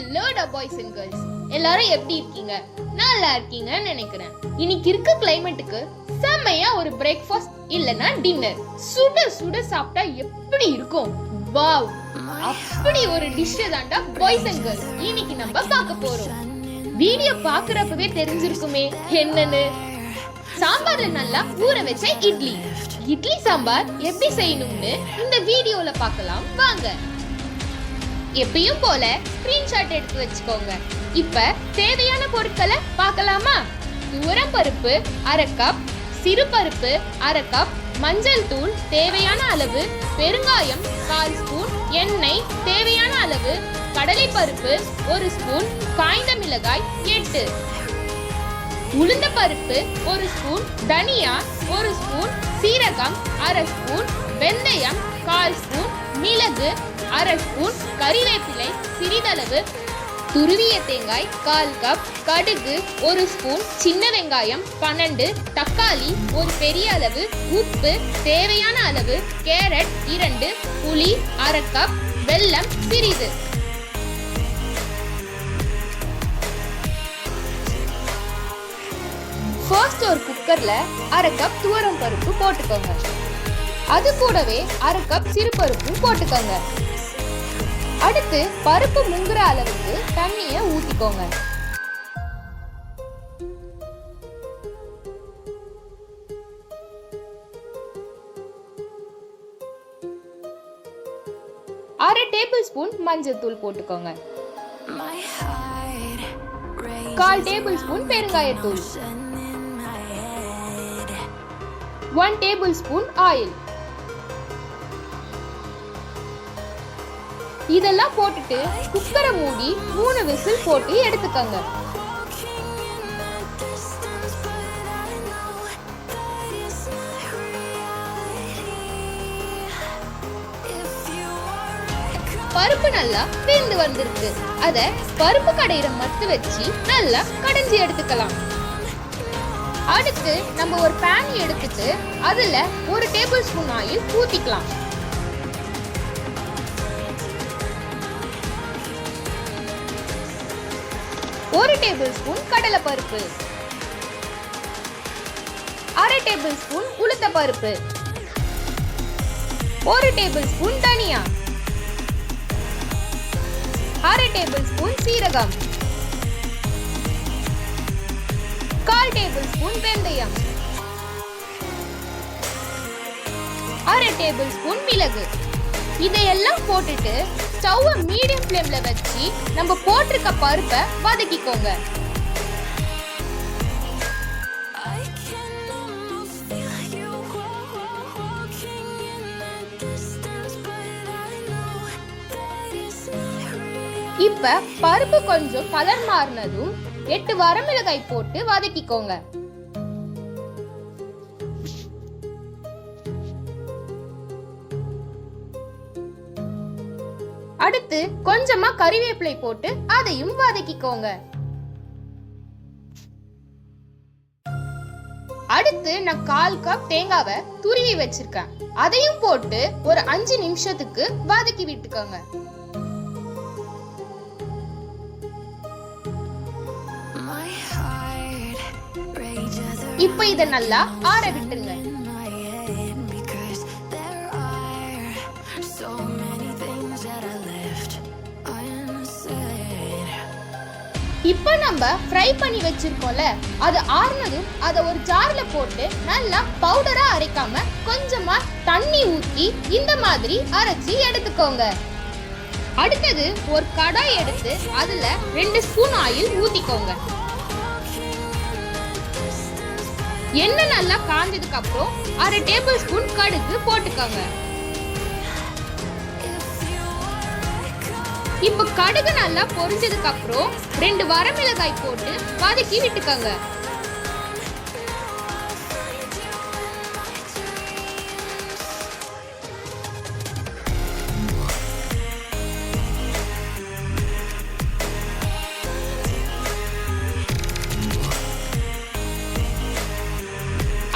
Hello boys and girls, எல்லாரும் எப்படி இருக்கீங்க? நல்லா இருக்கீங்கன்னு நினைக்கிறேன். இன்னைக்கு இருக்க கிளைமேட்டுக்கு செம்மையா ஒரு பிரேக்ஃபாஸ்ட் இல்லனா டின்னர் சுட சுட சாப்பிட்டா எப்படி இருக்கும்? வாவ், அப்படி ஒரு டிஷ் தான்டா பாய்ஸ் அண்ட் கேர்ள்ஸ் இன்னைக்கு நம்ம பார்க்க போறோம். வீடியோ பாக்குறப்பவே தெரிஞ்சிருக்குமே என்னன்னு. சாம்பார்ல நல்லா ஊற வச்ச இட்லி சாம்பார் எப்படி செய்யணும்னு இந்த வீடியோல பார்க்கலாம் வாங்க. எப்பயும் போல ஸ்கிரீன்ஷாட் எடுத்து வச்சுக்கோங்க. இப்ப தேவையான பொருட்களை பார்க்கலாமா? துவரம் பருப்பு 1/2 கப், சிறு பருப்பு 1/2 கப், மஞ்சள் தூள் தேவையான அளவு, பெருங்காயம் 1/4 ஸ்பூன், எண்ணெய் தேவையான அளவு, கடலை பருப்பு 1 ஸ்பூன், காய்ந்த மிளகாய் 8, உளுந்த பருப்பு 1 ஸ்பூன், தனியா 1 ஸ்பூன், சீரகம் 1/2 ஸ்பூன், வெந்தயம் 1/4 ஸ்பூன், மிளகு 1/2 ஸ்பூன், கறிவேப்பிலை சிறிதளவு, துருவிய தேங்காய் 1/4 கப், கடுகு 1 ஸ்பூன், சின்ன வெங்காயம் 12, தக்காளி 1 பெரிய அளவு, உப்பு தேவையான அளவு, கேரட் 2, புளி 1/2 கப், வெல்லம் சிறிது. ஃபர்ஸ்ட் ஒரு குக்கர்ல 1/2 கப் துவரம் பருப்பு போட்டுக்கோங்க. அது கூடவே 1/2 கப் சிறு பருப்பும் போட்டுக்கோங்க. அடுத்து பருப்பு முங்குற அளவுக்கு தண்ணிய ஊத்திக்கோங்க. அரை டேபிள் ஸ்பூன் மஞ்சள் தூள் போட்டுக்கோங்க. 1/4 டேபிள் ஸ்பூன் பெருங்காயத்தூள், 1 டேபிள் ஸ்பூன் ஆயில். இதெல்லாம் போட்டுட்டு குக்கரை மூடி 3 விசில் போட்டு எடுத்துக்கோங்க. பருப்பு நல்லா வெந்து வந்திருக்கு. அத பருப்பு கடையிற மத்து வச்சு நல்லா கடைஞ்சி எடுத்துக்கலாம். அடுத்து நம்ம ஒரு பேன் எடுத்துட்டு அதுல 1 டேபிள் ஸ்பூன் ஆயில் ஊத்திக்கலாம். ஒரு டேபிள் ஸ்பூன் கடலை பருப்பு, 1/2 டேபிள் ஸ்பூன் உளுத்த பருப்பு, 1 டேபிள் ஸ்பூன் தனியா, 1/2 டேபிள் ஸ்பூன் சீரகம், 1/4 டேபிள் ஸ்பூன் வெந்தயம், 1/2 டேபிள் ஸ்பூன் மிளகு. இதையெல்லாம் போட்டுட்டு ஸ்டவ்வை மீடியம் ஃப்ளேம்ல வச்சு நம்ம போட்டிருக்க பருப்பை வதக்கிக்கோங்க. இப்ப பருப்பு கொஞ்சம் கலர் மாறினதும் 8 வரமிளகாய் போட்டு வதக்கிக்கோங்க. அடுத்து கொஞ்சமா கறிவேப்பிலை போட்டு அதையும் வதக்கிக்கோங்க. அடுத்து நான் 1/4 கப் தேங்காவை துருவி வச்சிருக்கேன். அதையும் போட்டு ஒரு 5 நிமிஷத்துக்கு வதக்கி விட்டுக்கோங்க. இப்ப இத நல்லா ஆற விட்டுருங்க. இப்ப நம்ம ஃப்ரை பண்ணி வச்சிருக்கோம்ல, அது ஆறுனதும் அதை ஒரு ஜார்ல போட்டு நல்லா பவுடரா அரைக்காம கொஞ்சமா தண்ணி ஊத்தி இந்த மாதிரி அரைச்சி எடுத்துக்கோங்க. அடுத்தது ஒரு கடாய் எடுத்து அதுல 2 ஸ்பூன் ஆயில் ஊத்திக்கோங்க. எண்ணெய் நல்லா காஞ்சதுக்கு அப்புறம் 1/2 டேபிள் ஸ்பூன் கடுகு போட்டுக்கோங்க. இப்ப கடுகு நல்லா பொரிஞ்சதுக்கு அப்புறம் 2 வரமிளகாய் போட்டு வதக்கி விட்டுக்கோங்க.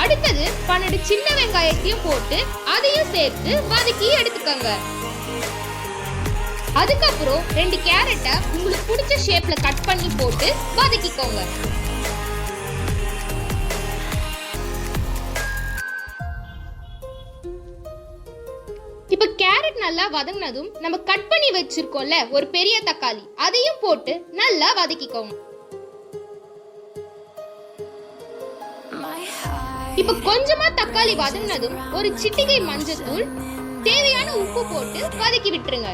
அடுத்தது 12 சின்ன வெங்காயத்தையும் போட்டு அதையும் சேர்த்து வதக்கி எடுத்துக்கோங்க. அதுக்கப்புறம் 2 கேரட்டை உங்களுக்கு பிடிச்ச ஷேப்ல கட் பண்ணி போட்டு வதக்கிக்கோங்க. இப்ப கேரட் நல்லா வதங்கினதும் நம்ம கட் பண்ணி வச்சிருக்கோம்ல ஒரு பெரிய தக்காளி, அதையும் போட்டு நல்லா வதக்கிக்கோங்க. இப்ப கொஞ்சமா தக்காளி வதங்கினதும் ஒரு சிட்டிகை மஞ்சள்தூள், தேவையான உப்பு போட்டு வதக்கி விட்டுருங்க.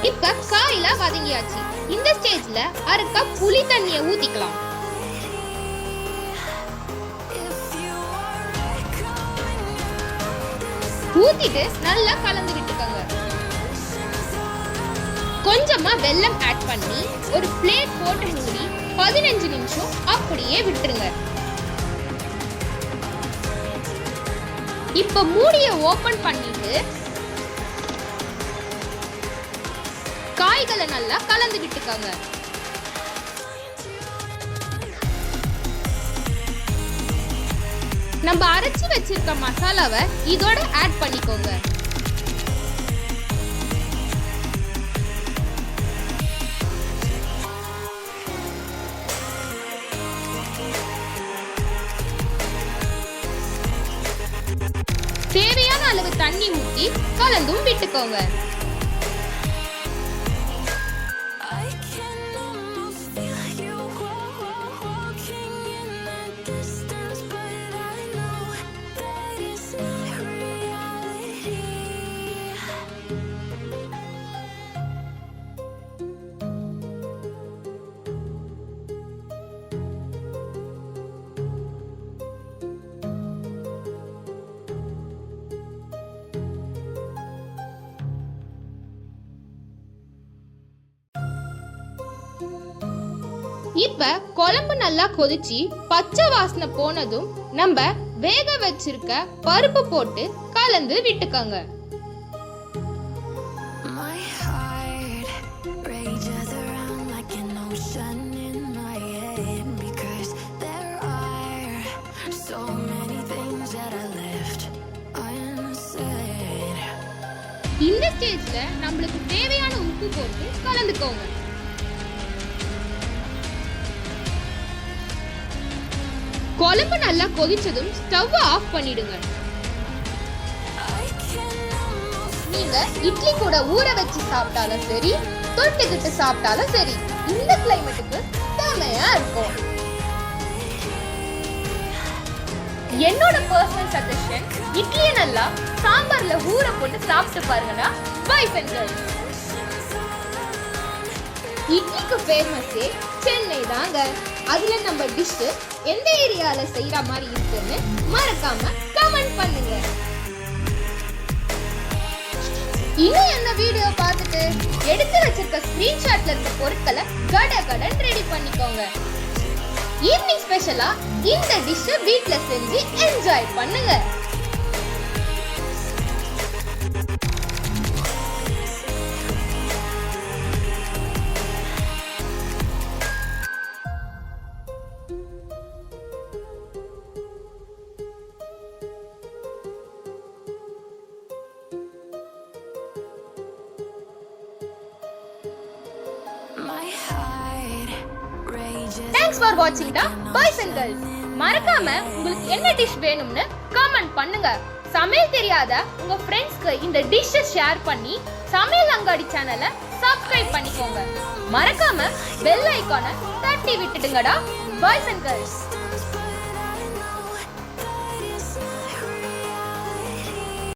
இப்ப காயில வதங்கியாச்சு. இந்த ஸ்டேஜ்ல 1/2 கப் புளி தண்ணியை ஊத்திக்கலாம். ஊத்திட்டு நல்லா கலந்து விட்டுக்கோங்க. கொஞ்சமா வெல்லம் ஆட் பண்ணி ஒரு பிளேட் போட்டு மூடி 15 நிமிஷம் அப்படியே விட்டுருங்க. இப்ப மூடியை ஓபன் பண்ணிட்டு காய்களை நல்லா கலந்து விட்டுக்கோங்க. நம்ம அரைச்சி வச்சிருக்க மசாலாவை இதோட ஆட் பண்ணிக்கோங்க. தேவையான அளவு தண்ணி ஊற்றி கலந்தும் விட்டுக்கோங்க. இப்ப குழம்பு நல்லா கொதிச்சு பச்சை வாசனை போனதும் நம்ம வேக வச்சிருக்க பருப்பு போட்டு கலந்து விட்டுக்கோங்க. இந்த ஸ்டேஜ்ல நம்மளுக்கு தேவையான உப்பு போட்டு கலந்துக்கோங்க. குழம்பு நல்லா கொதிச்சதும் ஸ்டவ் ஆஃப் பண்ணிடுங்க. நீங்க இட்லி கூட ஊற வச்சு சாப்பிட்டாலும் சரி, தொட்டுக்கிட்டு சாப்பிட்டாலும் சரி, இந்த கிளைமேட்டுக்கு செமையா இருக்கும். என்னோட பர்சனல் சஜஷன், இட்லியை நல்லா சாம்பார்ல ஊற போட்டு சாப்பிட்டு பாருங்கடா பாய்ஸ் அண்ட் கேர்ள்ஸ். இட்லிக்கு ஃபேமஸே சென்னை தாங்க. அதுல நம்ம டிஷ் எந்த ஏரியால செய்யற மாதிரி இருக்குன்னு மறக்காம கமெண்ட் பண்ணுங்க. இன்னும் என்ன வீடியோ பார்த்துட்டு எடுத்து வச்சிருக்க ஸ்கிரீன்ஷாட்ல இருக்க பொருட்களை கடகடன் ரெடி பண்ணிக்கோங்க. ஈவினிங் ஸ்பெஷலா இந்த டிஷ் வீட்ல செஞ்சு என்ஜாய் பண்ணுங்க. Thanks for watching the boys and girls. மறக்காம உங்களுக்கு என்ன டிஷ் வேணும்னு கமெண்ட் பண்ணுங்க. சமையல் தெரியாத உங்க ஃப்ரெண்ட்ஸ்க்கு இந்த டிஷ்ஷை ஷேர் பண்ணி சமையல் அங்காடி சேனலை சப்ஸ்கிரைப் பண்ணிக்கோங்க. மறக்காம பெல் ஐகானை தட்டி விட்டுடுங்கடா பாய்ஸ் அண்ட் கேர்ள்ஸ்.